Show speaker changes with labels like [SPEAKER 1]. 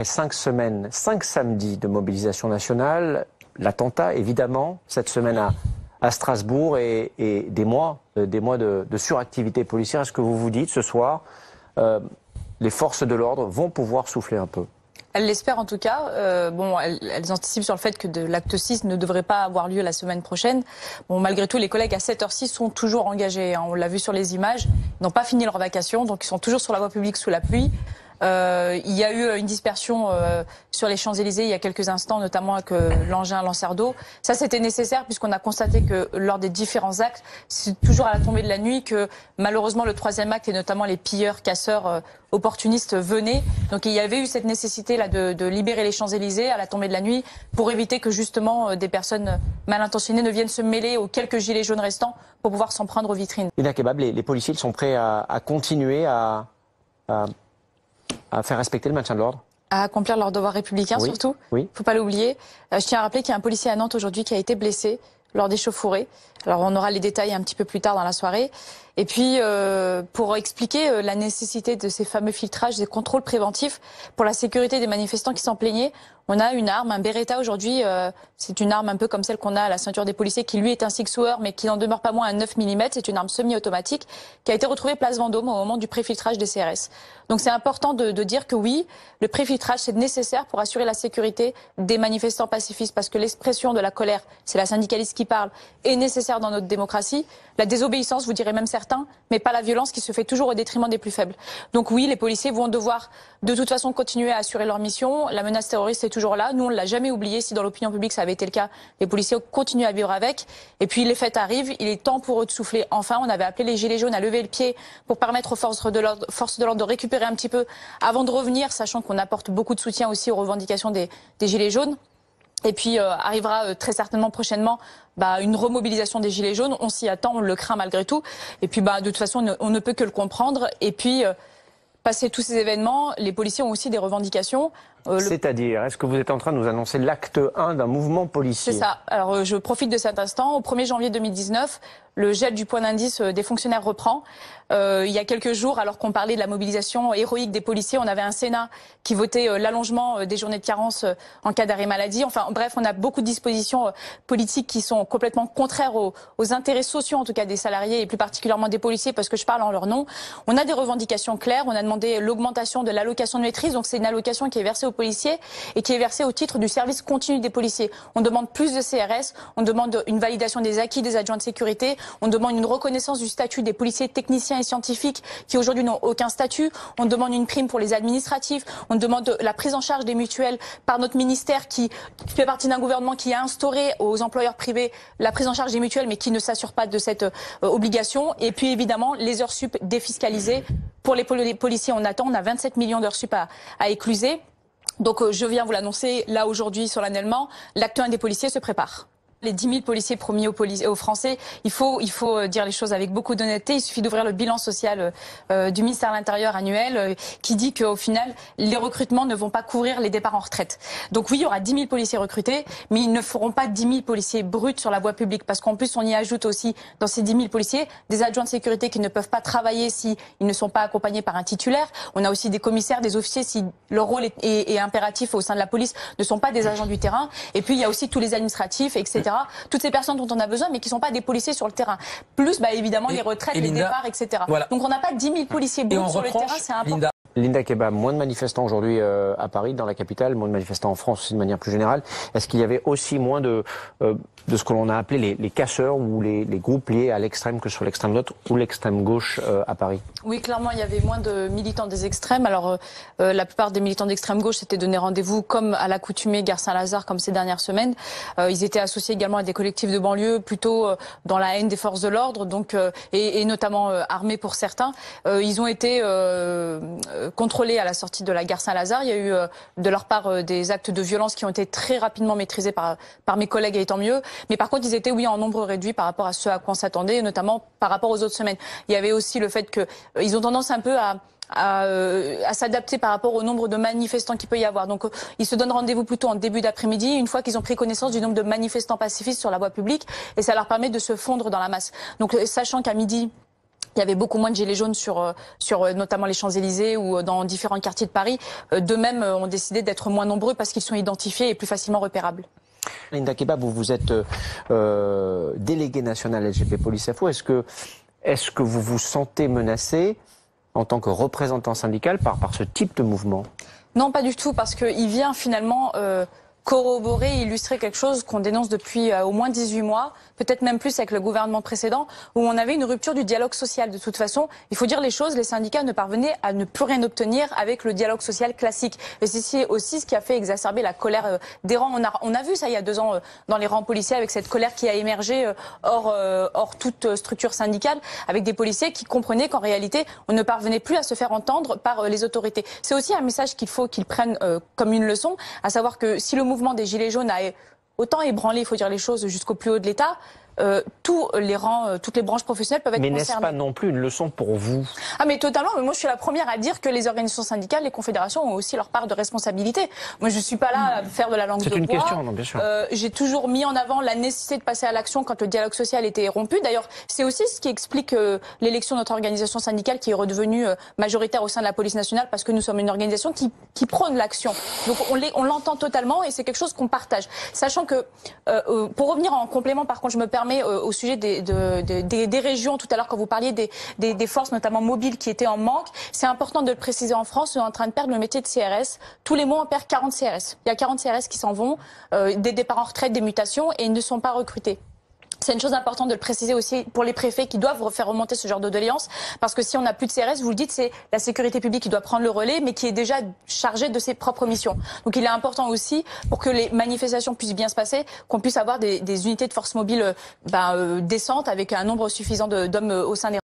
[SPEAKER 1] 5 semaines, 5 samedis de mobilisation nationale, l'attentat évidemment, cette semaine à Strasbourg et des mois de suractivité policière. Est-ce que vous vous dites ce soir, les forces de l'ordre vont pouvoir souffler un peu?
[SPEAKER 2] Elles l'espèrent en tout cas. Elles anticipent sur le fait que l'acte 6 ne devrait pas avoir lieu la semaine prochaine. Bon, malgré tout, les collègues à 7h06 sont toujours engagés. On l'a vu sur les images. Ils n'ont pas fini leur vacation, donc ils sont toujours sur la voie publique sous la pluie. Il y a eu une dispersion sur les Champs-Élysées il y a quelques instants, notamment avec l'engin lanceur d'eau. Ça, c'était nécessaire puisqu'on a constaté que lors des différents actes, c'est toujours à la tombée de la nuit que malheureusement le troisième acte et notamment les pilleurs, casseurs, opportunistes venaient. Donc il y avait eu cette nécessité là de libérer les Champs-Élysées à la tombée de la nuit pour éviter que justement des personnes mal intentionnées ne viennent se mêler aux quelques gilets jaunes restants pour pouvoir s'en prendre aux vitrines.
[SPEAKER 1] Linda Kebab, les policiers sont prêts à continuer à faire respecter le maintien de l'ordre?
[SPEAKER 2] À accomplir leur devoir républicain,
[SPEAKER 1] oui,
[SPEAKER 2] surtout.
[SPEAKER 1] Oui.
[SPEAKER 2] Faut pas l'oublier. Je tiens à rappeler qu'il y a un policier à Nantes aujourd'hui qui a été blessé lors d'échauffourées. Alors on aura les détails un petit peu plus tard dans la soirée. Et puis pour expliquer la nécessité de ces fameux filtrages, des contrôles préventifs pour la sécurité des manifestants qui s'en plaignaient, on a une arme, un Beretta aujourd'hui. C'est une arme un peu comme celle qu'on a à la ceinture des policiers, qui lui est un Six Hour, mais qui n'en demeure pas moins un 9 mm. C'est une arme semi-automatique qui a été retrouvée place Vendôme au moment du préfiltrage des CRS. Donc c'est important de dire que oui, le préfiltrage c'est nécessaire pour assurer la sécurité des manifestants pacifistes, parce que l'expression de la colère, c'est la syndicaliste qui parle, est nécessaire dans notre démocratie. La désobéissance, vous direz même certains, mais pas la violence qui se fait toujours au détriment des plus faibles. Donc oui, les policiers vont devoir de toute façon continuer à assurer leur mission. La menace terroriste est toujours là. Nous, on ne l'a jamais oublié. Si dans l'opinion publique ça avait été le cas, les policiers continuent à vivre avec. Et puis les fêtes arrivent. Il est temps pour eux de souffler. Enfin, on avait appelé les gilets jaunes à lever le pied pour permettre aux forces de l'ordre de récupérer un petit peu avant de revenir, sachant qu'on apporte beaucoup de soutien aussi aux revendications des gilets jaunes. Et puis arrivera très certainement prochainement une remobilisation des gilets jaunes. On s'y attend, on le craint malgré tout. Et puis de toute façon, on ne peut que le comprendre. Et puis passé tous ces événements, les policiers ont aussi des revendications.
[SPEAKER 1] C'est-à-dire, est-ce que vous êtes en train de nous annoncer l'acte 1 d'un mouvement policier?
[SPEAKER 2] C'est ça. Alors je profite de cet instant. Au 1er janvier 2019, le gel du point d'indice des fonctionnaires reprend. Il y a quelques jours, alors qu'on parlait de la mobilisation héroïque des policiers, on avait un Sénat qui votait l'allongement des journées de carence en cas d'arrêt maladie. Enfin bref, on a beaucoup de dispositions politiques qui sont complètement contraires aux intérêts sociaux, en tout cas des salariés et plus particulièrement des policiers, parce que je parle en leur nom. On a des revendications claires. On a demandé l'augmentation de l'allocation de maîtrise. Donc c'est une allocation qui est versée aux policiers et qui est versée au titre du service continu des policiers. On demande plus de CRS, on demande une validation des acquis des adjoints de sécurité, on demande une reconnaissance du statut des policiers techniciens et scientifiques qui aujourd'hui n'ont aucun statut, on demande une prime pour les administratifs, on demande la prise en charge des mutuelles par notre ministère qui fait partie d'un gouvernement qui a instauré aux employeurs privés la prise en charge des mutuelles mais qui ne s'assure pas de cette obligation. Et puis évidemment les heures sup défiscalisées. Pour les policiers, on a 27 millions d'heures sup à écluser. Donc je viens vous l'annoncer là aujourd'hui solennellement, l'acte 1 des policiers se prépare. Les 10 000 policiers promis aux Français, il faut dire les choses avec beaucoup d'honnêteté. Il suffit d'ouvrir le bilan social du ministère de l'Intérieur annuel qui dit qu'au final, les recrutements ne vont pas couvrir les départs en retraite. Donc oui, il y aura 10 000 policiers recrutés, mais ils ne feront pas 10 000 policiers bruts sur la voie publique. Parce qu'en plus, on y ajoute aussi, dans ces 10 000 policiers, des adjoints de sécurité qui ne peuvent pas travailler si ils ne sont pas accompagnés par un titulaire. On a aussi des commissaires, des officiers, si leur rôle est impératif au sein de la police, ne sont pas des agents du terrain. Et puis, il y a aussi tous les administratifs, etc. Toutes ces personnes dont on a besoin, mais qui ne sont pas des policiers sur le terrain. Plus, évidemment, les retraites, les départs, etc. Voilà. Donc, on n'a pas 10 000 policiers bruts sur le terrain, c'est important.
[SPEAKER 1] Linda Kebab, moins de manifestants aujourd'hui à Paris, dans la capitale, moins de manifestants en France aussi de manière plus générale. Est-ce qu'il y avait aussi moins de ce que l'on a appelé les casseurs ou les groupes liés à l'extrême, que ce soit l'extrême droite ou l'extrême gauche à Paris?
[SPEAKER 2] Oui, clairement, il y avait moins de militants des extrêmes. Alors, la plupart des militants d'extrême gauche s'étaient donné rendez-vous, comme à l'accoutumée, gare Saint-Lazare, comme ces dernières semaines. Ils étaient associés également à des collectifs de banlieue, plutôt dans la haine des forces de l'ordre, donc et notamment armés pour certains. Ils ont été contrôlés à la sortie de la gare Saint-Lazare. Il y a eu de leur part des actes de violence qui ont été très rapidement maîtrisés par mes collègues, et tant mieux. Mais par contre, ils étaient, oui, en nombre réduit par rapport à ce à quoi on s'attendait, notamment par rapport aux autres semaines. Il y avait aussi le fait qu'ils ont tendance un peu à s'adapter par rapport au nombre de manifestants qu'il peut y avoir. Donc ils se donnent rendez-vous plutôt en début d'après-midi, une fois qu'ils ont pris connaissance du nombre de manifestants pacifistes sur la voie publique, et ça leur permet de se fondre dans la masse. Donc sachant qu'à midi, Il y avait beaucoup moins de gilets jaunes sur notamment les Champs-Élysées ou dans différents quartiers de Paris. D'eux-mêmes ont décidé d'être moins nombreux parce qu'ils sont identifiés et plus facilement repérables.
[SPEAKER 1] Linda Kebab, vous êtes déléguée nationale LGP Police Info. Est-ce que vous vous sentez menacée en tant que représentant syndical par ce type de mouvement?
[SPEAKER 2] Non, pas du tout, parce qu'il vient finalement corroborer, illustrer quelque chose qu'on dénonce depuis au moins 18 mois, peut-être même plus avec le gouvernement précédent, où on avait une rupture du dialogue social. De toute façon, il faut dire les choses, les syndicats ne parvenaient à ne plus rien obtenir avec le dialogue social classique. Et c'est aussi ce qui a fait exacerber la colère des rangs. On a vu ça il y a 2 ans dans les rangs policiers, avec cette colère qui a émergé hors toute structure syndicale, avec des policiers qui comprenaient qu'en réalité, on ne parvenait plus à se faire entendre par les autorités. C'est aussi un message qu'il faut qu'ils prennent comme une leçon, à savoir que si le mouvement des Gilets jaunes a autant ébranlé, il faut dire les choses, jusqu'au plus haut de l'État, tous les rangs, toutes les branches professionnelles peuvent être concernées.
[SPEAKER 1] Mais n'est-ce pas non plus une leçon pour vous?
[SPEAKER 2] Ah mais totalement, mais moi je suis la première à dire que les organisations syndicales, les confédérations ont aussi leur part de responsabilité. Moi je suis pas là à faire de la langue de bois.
[SPEAKER 1] C'est une question, non, bien sûr.
[SPEAKER 2] J'ai toujours mis en avant la nécessité de passer à l'action quand le dialogue social était rompu. D'ailleurs, c'est aussi ce qui explique l'élection de notre organisation syndicale qui est redevenue majoritaire au sein de la police nationale, parce que nous sommes une organisation qui prône l'action. Donc on l'entend totalement et c'est quelque chose qu'on partage. Sachant que, pour revenir en complément, par contre, je me permets au sujet des régions, tout à l'heure quand vous parliez des forces notamment mobiles qui étaient en manque, c'est important de le préciser. En France, on est en train de perdre le métier de CRS. Tous les mois, on perd 40 CRS. Il y a 40 CRS qui s'en vont, des départs en retraite, des mutations, et ils ne sont pas recrutés. C'est une chose importante de le préciser aussi pour les préfets qui doivent faire remonter ce genre de doléances, parce que si on n'a plus de CRS, vous le dites, c'est la sécurité publique qui doit prendre le relais, mais qui est déjà chargée de ses propres missions. Donc il est important aussi, pour que les manifestations puissent bien se passer, qu'on puisse avoir des unités de force mobile décentes, avec un nombre suffisant d'hommes au sein des